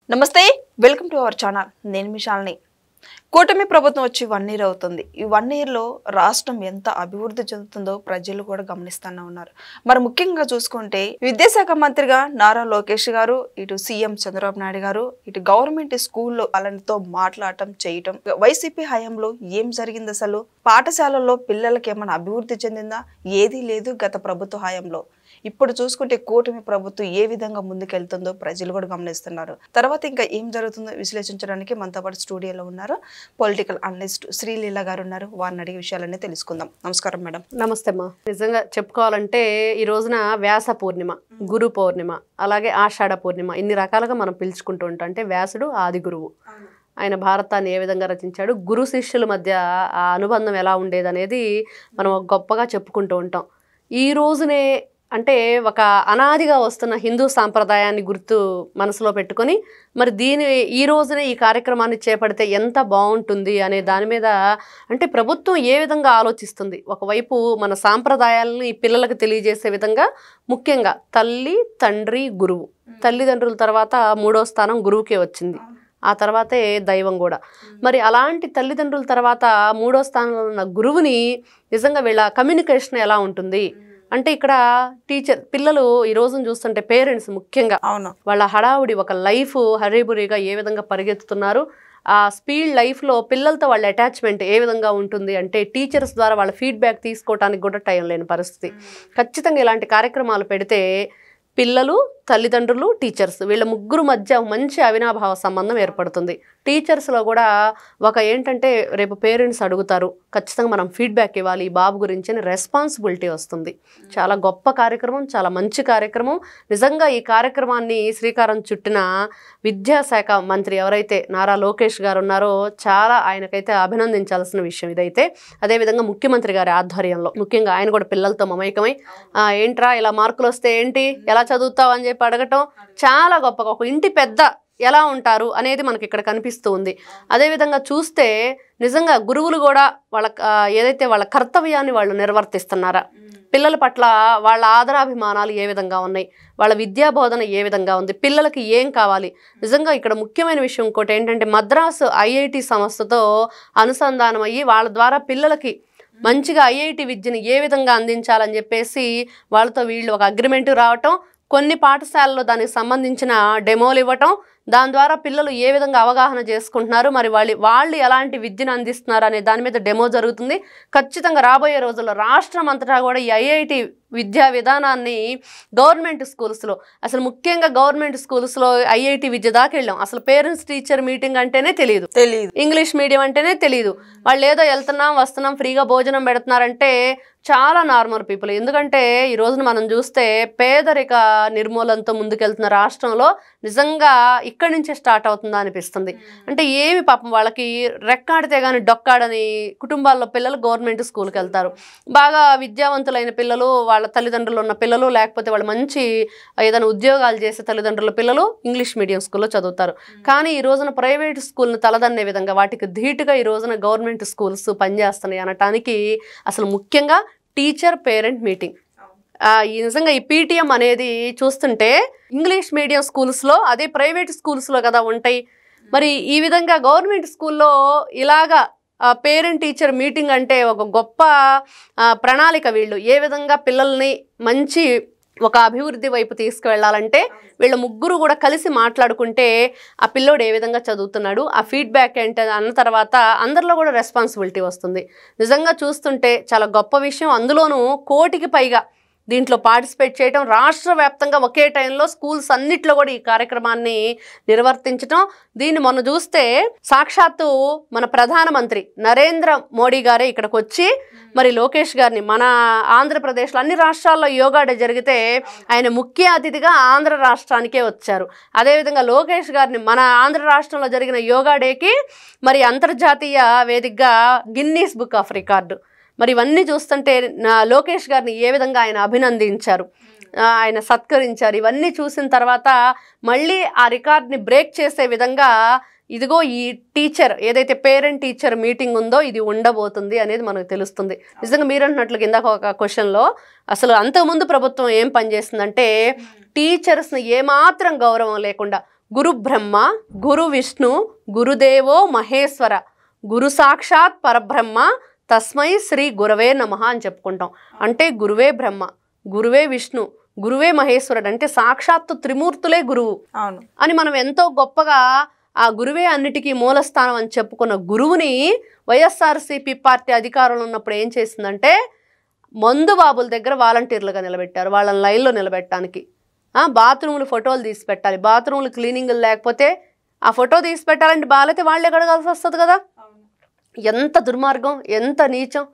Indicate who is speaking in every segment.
Speaker 1: నమస్తే welcome to our channel నేను మీ శాలిని కూటమి ప్రభుత్వం వచ్చి 1 ఇయర్ అవుతుంది ఈ 1 ఇయర్ లో రాష్ట్రం ఎంత అభివృద్ధి చెందుతుందో ప్రజలు కూడా గమనిస్తూనే ఉన్నారు మరి ముఖ్యంగా చూసుకుంటే విద్యాశాఖ మంత్రిగా నారా లోకేష్ గారు ఇటు సీఎం చంద్రబాబు నాయుడు గారు ఇటు గవర్నమెంట్ స్కూల్లో వాళ్ళతో మాట్లాడటం చేయటం వైసీపీ హయాంలో ఏం జరిగింది అసలు పాఠశాలల్లో పిల్లలకి ఏమైనా అభివృద్ధి చెందిందా ఏదీ లేదు గత ప్రభుత్వ హయాంలో ఇప్పుడు చూసుకుంటే కూటమి ప్రభుత్వం ఏ విధంగా ముందుకెళ్తుందో ప్రజలు కూడా గమనిస్తున్నారు తర్వాత ఇంకా ఏం జరుగుతుందో విశ్లేషించడానికి మనతో పాటు స్టూడియోలో ఉన్నారు పొలిటికల్ అనలిస్ట్ శ్రీలీల గారు ఉన్నారు వారిని అడిగే విషయాలన్నీ తెలుసుకుందాం నమస్కారం మేడం
Speaker 2: నమస్తే అమ్మా నిజంగా చెప్పుకోవాలంటే ఈ రోజున వ్యాస పూర్ణిమ గురు పౌర్ణిమ అలాగే ఆషాఢ పూర్ణిమ ఇన్ని రకాలుగా మనం పిలుచుకుంటూ ఉంటాం అంటే వ్యాసుడు ఆది గురువు ఆయన భారతాన్ని ఏ విధంగా రచించాడు గురు శిష్యుల మధ్య ఆ అనుబంధం ఎలా ఉండేది అనేది మనం గొప్పగా చెప్పుకుంటూ ఉంటాం ఈ రోజునే అంటే ఒక అనాదిగా వస్తున్న హిందూ సాంప్రదాయాన్ని గుర్తు మనసులో పెట్టుకొని మరి ఈ రోజునే ఈ కార్యక్రమాన్ని చేపడితే ఎంత బాగుంటుంది అనే దాని మీద అంటే ప్రభుత్వం ఏ విధంగా ఆలోచిస్తుంది ఒకవైపు మన సాంప్రదాయాలని పిల్లలకు తెలియజేసే విధంగా ముఖ్యంగా తల్లి తండ్రి గురువు తల్లిదండ్రుల తర్వాత 3వ స్థానం గురువుకే వచ్చింది ఆ తర్వాతే దైవం కూడా మరి అలాంటి తల్లిదండ్రుల తర్వాత 3వ స్థానంలో ఉన్న గురువుని నిజంగా వీళ్ళ కమ్యూనికేషన్ ఎలా ఉంటుంది అంటే ఇక్కడ టీచర్ పిల్లలు ఈ రోజున చూస్తుంటే పేరెంట్స్ ముఖ్యంగా
Speaker 1: అవును
Speaker 2: వాళ్ళ హడావుడి ఒక లైఫ్ హరీబురీగా ఏ విధంగా పరిగెత్తుతున్నారు ఆ స్పీడ్ లైఫ్లో పిల్లలతో వాళ్ళ అటాచ్మెంట్ ఏ విధంగా ఉంటుంది అంటే టీచర్స్ ద్వారా వాళ్ళ ఫీడ్బ్యాక్ తీసుకోవడానికి కూడా టైం లేని పరిస్థితి ఖచ్చితంగా ఇలాంటి కార్యక్రమాలు పెడితే పిల్లలు తల్లిదండ్రులు టీచర్స్ వీళ్ళ ముగ్గురు మధ్య మంచి అవినాభావ సంబంధం ఏర్పడుతుంది టీచర్స్లో కూడా ఒక ఏంటంటే రేపు పేరెంట్స్ అడుగుతారు ఖచ్చితంగా మనం ఫీడ్బ్యాక్ ఇవ్వాలి ఈ బాబు గురించి అని రెస్పాన్సిబిలిటీ వస్తుంది చాలా గొప్ప కార్యక్రమం చాలా మంచి కార్యక్రమం నిజంగా ఈ కార్యక్రమాన్ని శ్రీకారం చుట్టిన విద్యాశాఖ మంత్రి ఎవరైతే నారా లోకేష్ గారు ఉన్నారో చాలా ఆయనకైతే అభినందించాల్సిన విషయం ఇదైతే అదేవిధంగా ముఖ్యమంత్రి గారి ఆధ్వర్యంలో ముఖ్యంగా ఆయన కూడా పిల్లలతో మమైకమై ఏంట్రా ఇలా మార్కులు వస్తే ఏంటి ఎలా చదువుతావు అని చెప్పి అడగటం చాలా గొప్పగా ఒక ఇంటి పెద్ద ఎలా ఉంటారు అనేది మనకి ఇక్కడ కనిపిస్తూ ఉంది అదేవిధంగా చూస్తే నిజంగా గురువులు కూడా వాళ్ళ ఏదైతే వాళ్ళ కర్తవ్యాన్ని వాళ్ళు నిర్వర్తిస్తున్నారా పిల్లల పట్ల వాళ్ళ ఆదరాభిమానాలు ఏ విధంగా ఉన్నాయి వాళ్ళ విద్యాబోధన ఏ విధంగా ఉంది పిల్లలకి ఏం కావాలి నిజంగా ఇక్కడ ముఖ్యమైన విషయం ఇంకోటి ఏంటంటే మద్రాసు ఐఐటి సంస్థతో అనుసంధానం అయ్యి వాళ్ళ ద్వారా పిల్లలకి మంచిగా ఐఐటి విద్యను ఏ విధంగా అందించాలని చెప్పేసి వాళ్ళతో వీళ్ళు ఒక అగ్రిమెంట్ రావటం కొన్ని పాఠశాలలో దానికి సంబంధించిన డెమోలు ఇవ్వటం దాని ద్వారా పిల్లలు ఏ విధంగా అవగాహన చేసుకుంటున్నారు మరి వాళ్ళు ఎలాంటి విద్యను అందిస్తున్నారు అనే దాని మీద డెమో జరుగుతుంది ఖచ్చితంగా రాబోయే రోజుల్లో రాష్ట్రం అంతటా కూడా ఈ ఐఐటి విద్యా విధానాన్ని గవర్నమెంట్ స్కూల్స్లో అసలు ముఖ్యంగా గవర్నమెంట్ స్కూల్స్లో ఐఐటి విద్య దాకా వెళ్ళాం అసలు పేరెంట్స్ టీచర్ మీటింగ్ అంటేనే తెలియదు ఇంగ్లీష్ మీడియం అంటేనే తెలియదు వాళ్ళు ఏదో వెళ్తున్నాం వస్తున్నాం ఫ్రీగా భోజనం పెడుతున్నారంటే చాలా నార్మల్ పీపుల్ ఎందుకంటే ఈ రోజున మనం చూస్తే పేదరిక నిర్మూలనతో ముందుకెళ్తున్న రాష్ట్రంలో నిజంగా ఇక్కడి నుంచే స్టార్ట్ అవుతుందా అనిపిస్తుంది అంటే ఏమి పాపం వాళ్ళకి రెక్కాడితే కానీ డొక్కాడని కుటుంబాల్లో పిల్లలు గవర్నమెంట్ స్కూల్కి వెళ్తారు బాగా విద్యావంతులైన పిల్లలు వాళ్ళ తల్లిదండ్రులు ఉన్న పిల్లలు లేకపోతే వాళ్ళు మంచి ఏదైనా ఉద్యోగాలు చేసే తల్లిదండ్రుల పిల్లలు ఇంగ్లీష్ మీడియం స్కూల్లో చదువుతారు కానీ ఈ రోజున ప్రైవేట్ స్కూల్ని తలదన్నే విధంగా వాటికి ధీటుగా ఈ రోజున గవర్నమెంట్ స్కూల్స్ పనిచేస్తున్నాయి అనటానికి అసలు ముఖ్యంగా టీచర్ పేరెంట్ మీటింగ్ నిజంగా ఈ పీటీఎం అనేది చూస్తుంటే ఇంగ్లీష్ మీడియం స్కూల్స్లో అదే ప్రైవేట్ స్కూల్స్లో కదా ఉంటాయి మరి ఈ విధంగా గవర్నమెంట్ స్కూల్లో ఇలాగా పేరెంట్ టీచర్ మీటింగ్ అంటే ఒక గొప్ప ప్రణాళిక వీళ్ళు ఏ విధంగా పిల్లల్ని మంచి ఒక అభివృద్ధి వైపు తీసుకువెళ్ళాలంటే వీళ్ళ ముగ్గురు కూడా కలిసి మాట్లాడుకుంటే ఆ పిల్లోడు ఏ విధంగా చదువుతున్నాడు ఆ ఫీడ్బ్యాక్ ఏంటి అన్న తర్వాత అందరిలో కూడా రెస్పాన్సిబిలిటీ వస్తుంది నిజంగా చూస్తుంటే చాలా గొప్ప విషయం అందులోనూ 1 కోటికి పైగా దీంట్లో పార్టిసిపేట్ చేయడం రాష్ట్ర వ్యాప్తంగా ఒకే టైంలో స్కూల్స్ అన్నిట్లో కూడా ఈ కార్యక్రమాన్ని నిర్వర్తించడం దీన్ని మొన్న చూస్తే సాక్షాత్తు మన ప్రధానమంత్రి నరేంద్ర మోడీ గారే ఇక్కడికి వచ్చి మరి లోకేష్ గారిని మన ఆంధ్రప్రదేశ్లో అన్ని రాష్ట్రాల్లో యోగా డే జరిగితే ఆయన ముఖ్య అతిథిగా ఆంధ్ర రాష్ట్రానికే వచ్చారు అదేవిధంగా లోకేష్ గారిని మన ఆంధ్ర రాష్ట్రంలో జరిగిన యోగా డేకి మరి అంతర్జాతీయ వేదికగా గిన్నీస్ బుక్ ఆఫ్ రికార్డు మరి ఇవన్నీ చూస్తుంటే లోకేష్ గారిని ఏ విధంగా ఆయన అభినందించారు ఆయన సత్కరించారు ఇవన్నీ చూసిన తర్వాత మళ్ళీ ఆ రికార్డ్ని బ్రేక్ చేసే విధంగా ఇదిగో ఈ టీచర్ ఏదైతే పేరెంట్ టీచర్ మీటింగ్ ఉందో ఇది ఉండబోతుంది అనేది మనకు తెలుస్తుంది నిజంగా మీరు అంటున్నట్లు ఇందాక ఒక క్వశ్చన్లో అసలు అంతకుముందు ప్రభుత్వం ఏం పనిచేస్తుందంటే టీచర్స్ని ఏమాత్రం గౌరవం లేకుండా గురు బ్రహ్మ గురు విష్ణు గురుదేవో మహేశ్వర గురు సాక్షాత్ పరబ్రహ్మ తస్మై శ్రీ గురవే నమః అని చెప్పుకుంటాం. అంటే గురువే బ్రహ్మ, గురువే విష్ణు, గురువే మహేశ్వరుడు, అంటే సాక్షాత్తు త్రిమూర్తులే గురువు అని మనం ఎంతో గొప్పగా ఆ గురువే అన్నిటికీ మూలస్థానం అని చెప్పుకున్న గురువుని వైఎస్ఆర్సీపీ పార్టీ అధికారంలో ఉన్నప్పుడు ఏం చేసిందంటే మందు బాబుల దగ్గర వాలంటీర్లుగా నిలబెట్టారు, వాళ్ళని లైన్లో నిలబెట్టడానికి. బాత్రూములు ఫోటోలు తీసి పెట్టాలి, బాత్రూములు క్లీనింగ్లు లేకపోతే ఆ ఫోటో తీసి పెట్టాలంటే బాలైతే వాళ్ళే కడగాల్సి వస్తుంది కదా. ఎంత దుర్మార్గం, ఎంత నీచం,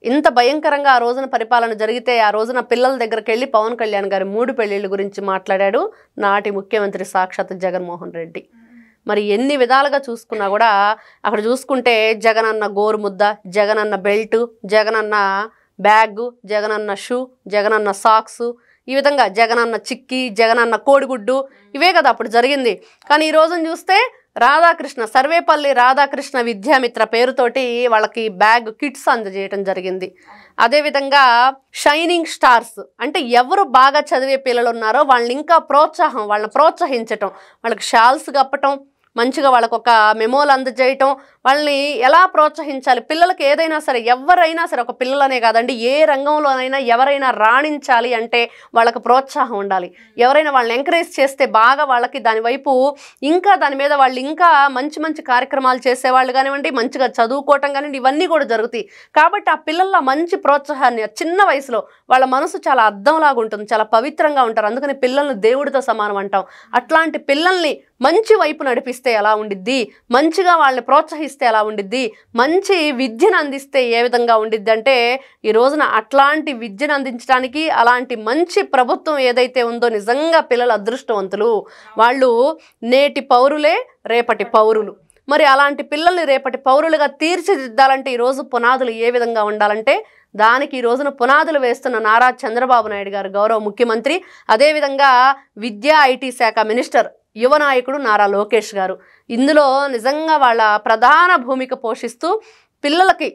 Speaker 2: ఇంత భయంకరంగా ఆ రోజున పరిపాలన జరిగితే ఆ రోజున పిల్లల దగ్గరికి వెళ్ళి పవన్ కళ్యాణ్ గారి 3 పెళ్లిళ్ళ గురించి మాట్లాడాడు నాటి ముఖ్యమంత్రి సాక్షాత్ జగన్మోహన్ రెడ్డి. మరి ఎన్ని విధాలుగా చూసుకున్నా కూడా అక్కడ చూసుకుంటే జగనన్న గోరుముద్ద, Jagananna belt, Jagananna bag, Jagananna shoe, Jagananna socks, ఈ విధంగా జగనన్న చిక్కి, జగనన్న కోడిగుడ్డు, ఇవే కదా అప్పుడు జరిగింది. కానీ ఈ రోజున చూస్తే రాధాకృష్ణ, సర్వేపల్లి రాధాకృష్ణ విద్యామిత్ర పేరుతోటి వాళ్ళకి బ్యాగ్ కిట్స్ అందజేయటం జరిగింది. అదేవిధంగా షైనింగ్ స్టార్స్ అంటే ఎవరు బాగా చదివే పిల్లలు ఉన్నారో వాళ్ళని ఇంకా వాళ్ళని ప్రోత్సహించటం, వాళ్ళకి షాల్స్ కప్పటం, మంచిగా వాళ్ళకు ఒక మెమోలు అందజేయటం, వాళ్ళని ఎలా ప్రోత్సహించాలి. పిల్లలకి ఏదైనా సరే, ఎవరైనా సరే, ఒక పిల్లలనే కాదండి, ఏ రంగంలోనైనా ఎవరైనా రాణించాలి అంటే వాళ్ళకి ప్రోత్సాహం ఉండాలి. ఎవరైనా వాళ్ళని ఎంకరేజ్ చేస్తే బాగా వాళ్ళకి దాని వైపు ఇంకా దాని మీద వాళ్ళు ఇంకా మంచి మంచి కార్యక్రమాలు చేసేవాళ్ళు కానివ్వండి, మంచిగా చదువుకోవటం కానివ్వండి, ఇవన్నీ కూడా జరుగుతాయి. కాబట్టి ఆ పిల్లల మంచి ప్రోత్సాహాన్ని చిన్న వయసులో వాళ్ళ మనసు చాలా అద్దంలాగా ఉంటుంది, చాలా పవిత్రంగా ఉంటారు. అందుకని పిల్లల్ని దేవుడితో సమానం అంటాం. అట్లాంటి పిల్లల్ని మంచి వైపు నడిపిస్తే ఎలా ఉండిద్ది, మంచిగా వాళ్ళని ప్రోత్సహిస్తే ఎలా ఉండిద్ది, మంచి విద్యను అందిస్తే ఏ విధంగా ఉండిద్ది అంటే ఈ రోజున అట్లాంటి విద్యను అందించడానికి అలాంటి మంచి ప్రభుత్వం ఏదైతే ఉందో నిజంగా పిల్లలు అదృష్టవంతులు. వాళ్ళు నేటి పౌరులే రేపటి పౌరులు. మరి అలాంటి పిల్లల్ని రేపటి పౌరులుగా తీర్చిదిద్దాలంటే ఈరోజు పునాదులు ఏ విధంగా ఉండాలంటే దానికి ఈ రోజున పునాదులు వేస్తున్న నారా చంద్రబాబు నాయుడు గారు గౌరవ ముఖ్యమంత్రి, అదేవిధంగా విద్యా ఐటీ శాఖ మినిస్టర్ యువ నాయకుడు నారా లోకేష్ గారు ఇందులో నిజంగా వాళ్ళ ప్రధాన భూమిక పోషిస్తూ పిల్లలకి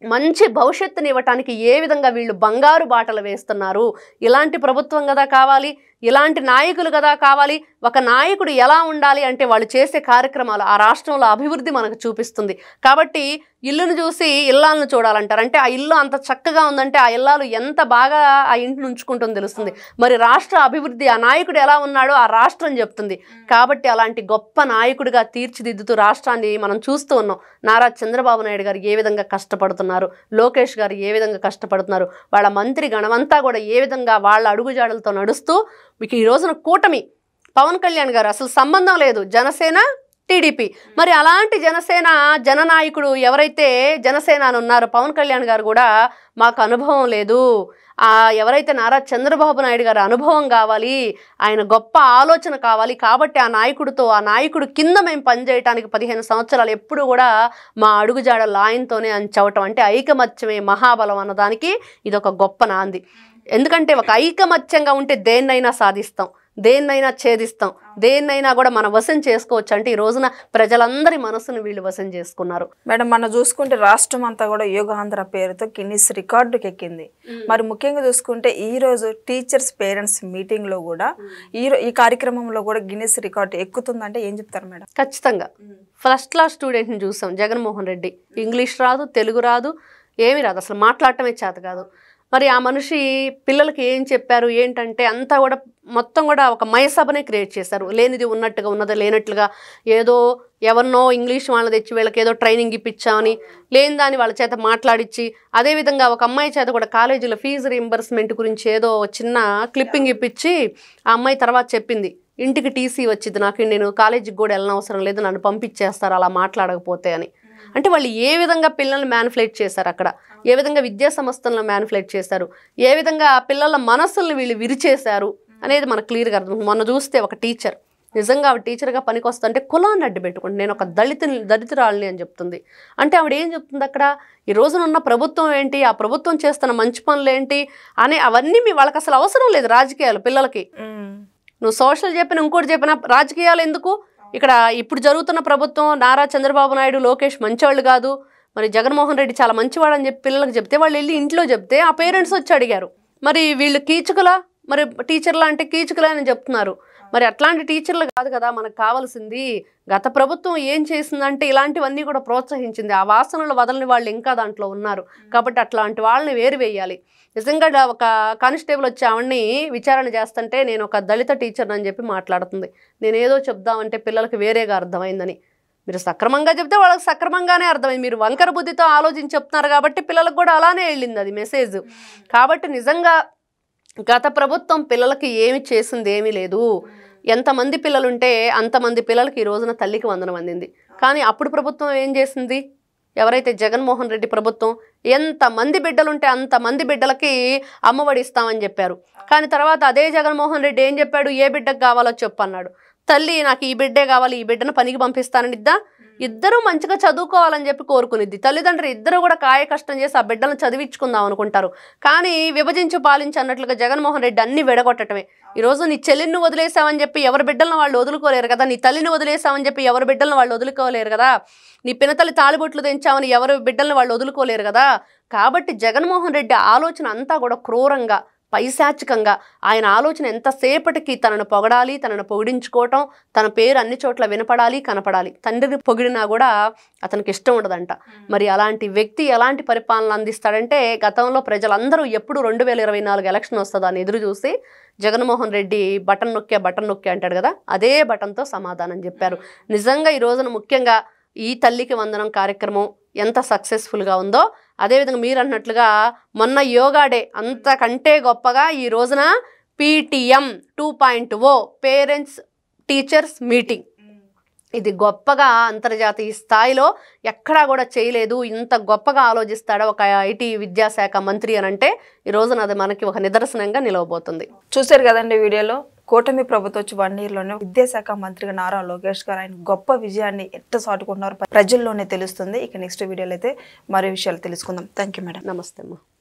Speaker 2: మంచి భవిష్యత్తుని ఇవ్వటానికి ఏ విధంగా వీళ్ళు బంగారు బాటలు వేస్తున్నారు. ఇలాంటి ప్రభుత్వం కదా కావాలి, ఇలాంటి నాయకులు కదా కావాలి. ఒక నాయకుడు ఎలా ఉండాలి అంటే వాళ్ళు చేసే కార్యక్రమాలు ఆ రాష్ట్రంలో అభివృద్ధి మనకు చూపిస్తుంది. కాబట్టి ఇల్లును చూసి ఇల్లాలను చూడాలంటారు. అంటే ఆ ఇల్లు అంత చక్కగా ఉందంటే ఆ ఇల్లాలు ఎంత బాగా ఆ ఇంటిని ఉంచుకుంటుందో తెలుస్తుంది. మరి రాష్ట్ర అభివృద్ధి ఆ నాయకుడు ఎలా ఉన్నాడో ఆ రాష్ట్రం చెప్తుంది. కాబట్టి అలాంటి గొప్ప నాయకుడిగా తీర్చిదిద్దుతూ రాష్ట్రాన్ని మనం చూస్తూ ఉన్నాం. నారా చంద్రబాబు నాయుడు గారు ఏ విధంగా కష్టపడుతున్నారు, లోకేష్ గారు ఏ విధంగా కష్టపడుతున్నారు, వాళ్ళ మంత్రి గణమంతా కూడా ఏ విధంగా వాళ్ళ అడుగుజాడలతో నడుస్తూ మీకు ఈ రోజున కూటమి పవన్ కళ్యాణ్ గారు అసలు సంబంధం లేదు, జనసేన టీడీపీ. మరి అలాంటి జనసేన జననాయకుడు ఎవరైతే జనసేన అని ఉన్నారో పవన్ కళ్యాణ్ గారు కూడా మాకు అనుభవం లేదు, ఎవరైతే నారా చంద్రబాబు నాయుడు గారి అనుభవం కావాలి, ఆయన గొప్ప ఆలోచన కావాలి. కాబట్టి ఆ నాయకుడు కింద మేము పనిచేయటానికి 15 సంవత్సరాలు ఎప్పుడు కూడా మా అడుగుజాడ లాయన్తోనే అని చెప్పటం అంటే ఐకమత్యమే మహాబలం అన్నదానికి ఇది ఒక గొప్ప నాంది. ఎందుకంటే ఒక ఐకమత్యంగా ఉంటే దేన్నైనా సాధిస్తాం, దేన్నైనా ఛేదిస్తాం, దేన్నైనా కూడా మనం వశం చేసుకోవచ్చు. అంటే ఈ రోజున ప్రజలందరి మనసును వీళ్ళు వశం చేసుకున్నారు.
Speaker 1: మేడం మనం చూసుకుంటే రాష్ట్రం అంతా కూడా యోగాంధ్ర పేరుతో గిన్నిస్ రికార్డుకి ఎక్కింది. మరి ముఖ్యంగా చూసుకుంటే ఈ రోజు టీచర్స్ పేరెంట్స్ మీటింగ్ లో కూడా ఈ కార్యక్రమంలో కూడా గిన్నిస్ రికార్డు ఎక్కుతుందంటే ఏం చెప్తారు మేడం?
Speaker 2: ఖచ్చితంగా ఫస్ట్ క్లాస్ స్టూడెంట్ని చూసాం జగన్మోహన్ రెడ్డి. ఇంగ్లీష్ రాదు, తెలుగు రాదు, ఏమీ రాదు, అసలు మాట్లాడటమే చేత కాదు. మరి ఆ మనిషి పిల్లలకి ఏం చెప్పారు ఏంటంటే అంతా కూడా మొత్తం కూడా ఒక మయసభనే క్రియేట్ చేశారు. లేనిది ఉన్నట్టుగా, ఉన్నది లేనట్లుగా, ఏదో ఎవరినో ఇంగ్లీష్ వాళ్ళని తెచ్చి వీళ్ళకి ఏదో ట్రైనింగ్ ఇప్పించామని లేని దాన్ని వాళ్ళ చేత మాట్లాడించి, అదేవిధంగా ఒక అమ్మాయి చేత కూడా కాలేజీలో ఫీజు రీంబర్స్మెంట్ గురించి ఏదో చిన్న క్లిప్పింగ్ ఇప్పించి ఆ అమ్మాయి తర్వాత చెప్పింది, ఇంటికి టీసీ వచ్చింది నాకు, నేను కాలేజీకి కూడా వెళ్ళనవసరం లేదు, నన్ను పంపించేస్తారు అలా మాట్లాడకపోతే అని. అంటే వాళ్ళు ఏ విధంగా పిల్లల్ని మ్యానిపులేట్ చేశారు, అక్కడ ఏ విధంగా విద్యా సంస్థలను మ్యానిపులేట్ చేశారు, ఏ విధంగా పిల్లల మనస్సుల్ని వీళ్ళు విరిచేశారు అనేది మనకు క్లియర్గా అర్థం. మొన్న చూస్తే ఒక టీచర్ నిజంగా ఆవిడ టీచర్గా పనికొస్తుంటే కులాన్ని అడ్డు పెట్టుకుంటే నేను ఒక దళితురాలిని అని చెప్తుంది. అంటే ఆవిడ ఏం చెప్తుంది అక్కడ, ఈ రోజున ఉన్న ప్రభుత్వం ఏంటి, ఆ ప్రభుత్వం చేస్తున్న మంచి పనులు ఏంటి అని అవన్నీ వాళ్ళకి అసలు అవసరం లేదు. రాజకీయాలు పిల్లలకి నువ్వు సోషల్ చెప్పిన ఇంకోటి చెప్పిన రాజకీయాలు ఎందుకు? ఇక్కడ ఇప్పుడు జరుగుతున్న ప్రభుత్వం నారా చంద్రబాబు నాయుడు లోకేష్ మంచివాళ్ళు కాదు, మరి జగన్మోహన్ రెడ్డి చాలా మంచివాడు అని చెప్పి పిల్లలకు చెప్తే వాళ్ళు వెళ్ళి ఇంట్లో చెప్తే ఆ పేరెంట్స్ వచ్చి అడిగారు, మరి వీళ్ళు కీచుకులా, మరి టీచర్లా అంటే కీచుకులా అని చెప్తున్నారు. మరి అట్లాంటి టీచర్లు కాదు కదా మనకు కావాల్సింది. గత ప్రభుత్వం ఏం చేసిందంటే ఇలాంటివన్నీ కూడా ప్రోత్సహించింది. ఆ వాసనలు వదలని వాళ్ళు ఇంకా దాంట్లో ఉన్నారు. కాబట్టి అట్లాంటి వాళ్ళని వేరువేయాలి. నిజంగా ఒక కానిస్టేబుల్ వచ్చి ఆవిడ్ని విచారణ చేస్తుంటే నేను ఒక దళిత టీచర్ అని చెప్పి మాట్లాడుతుంది. నేనేదో చెప్దామంటే పిల్లలకి వేరేగా అర్థమైందని. మీరు సక్రమంగా చెప్తే వాళ్ళకి సక్రమంగానే అర్థమైంది. మీరు వంకర బుద్ధితో ఆలోచించి చెప్తున్నారు కాబట్టి పిల్లలకు కూడా అలానే వెళ్ళింది అది మెసేజ్. కాబట్టి నిజంగా గత ప్రభుత్వం పిల్లలకి ఏమి చేసింది ఏమీ లేదు. ఎంతమంది పిల్లలుంటే అంతమంది పిల్లలకి ఈ రోజున తల్లికి వందనం అందింది. కానీ అప్పుడు ప్రభుత్వం ఏం చేసింది? ఎవరైతే జగన్మోహన్ రెడ్డి ప్రభుత్వం ఎంతమంది బిడ్డలుంటే అంతమంది బిడ్డలకి అమ్మఒడి ఇస్తామని చెప్పారు. కానీ తర్వాత అదే జగన్మోహన్ రెడ్డి ఏం చెప్పాడు? ఏ బిడ్డకు కావాలో చెప్పు అన్నాడు. తల్లి నాకు ఈ బిడ్డే కావాలి, ఈ బిడ్డను పనికి పంపిస్తానని ఇద్దరూ మంచిగా చదువుకోవాలని చెప్పి కోరుకునిద్ది. తల్లిదండ్రులు ఇద్దరు కూడా కాయ కష్టం చేసి ఆ బిడ్డలను చదివించుకుందాం అనుకుంటారు. కానీ విభజించు పాలించి అన్నట్లుగా జగన్మోహన్ రెడ్డి అన్ని విడగొట్టడమే. ఈరోజు నీ చెల్లిని వదిలేసామని చెప్పి ఎవరి బిడ్డలను వాళ్ళు వదులుకోలేరు కదా. నీ తల్లిని వదిలేసామని చెప్పి ఎవరి బిడ్డలను వాళ్ళు వదులుకోలేరు కదా. నీ పినతల్లి తాళిబొట్లు తెంచామని ఎవరి బిడ్డలను వాళ్ళు వదులుకోలేరు కదా. కాబట్టి జగన్మోహన్ రెడ్డి ఆలోచన అంతా కూడా క్రూరంగా, పైశాచికంగా, ఆయన ఆలోచన ఎంతసేపటికి తనను పొగడాలి, తనను పొగిడించుకోవటం, తన పేరు అన్ని చోట్ల వినపడాలి, కనపడాలి. తండ్రిని పొగిడినా కూడా అతనికి ఇష్టం ఉండదంట. మరి అలాంటి వ్యక్తి ఎలాంటి పరిపాలన అందిస్తాడంటే గతంలో ప్రజలందరూ ఎప్పుడు 2024 ఎలక్షన్ వస్తుందా అని ఎదురు చూసి జగన్మోహన్ రెడ్డి బటన్ నొక్కే అంటాడు కదా, అదే బటన్తో సమాధానం చెప్పారు. నిజంగా ఈ రోజున ముఖ్యంగా ఈ తల్లికి వందనం కార్యక్రమం ఎంత సక్సెస్ఫుల్గా ఉందో, అదేవిధంగా మీరు అన్నట్లుగా మొన్న యోగా డే అంతకంటే గొప్పగా ఈ రోజున PTM 2.0 పేరెంట్స్ టీచర్స్ మీటింగ్, ఇది గొప్పగా అంతర్జాతీయ స్థాయిలో ఎక్కడా కూడా చేయలేదు. ఇంత గొప్పగా ఆలోచిస్తాడా ఒక IT విద్యాశాఖ మంత్రి అని అంటే ఈ రోజున అది మనకి ఒక నిదర్శనంగా నిలవబోతుంది.
Speaker 1: చూశారు కదండి వీడియోలో. కూటమి ప్రభుత్వం వచ్చి 1 yearలోనే విద్యాశాఖ మంత్రిగా నారా లోకేష్ గారు ఆయన గొప్ప విజయాన్ని ఎట్ట సాటుకుంటున్నారు ప్రజల్లోనే తెలుస్తుంది. ఇక నెక్స్ట్ వీడియోలో అయితే మరో విషయాలు తెలుసుకుందాం. Thank you madam.
Speaker 2: నమస్తే అమ్మా.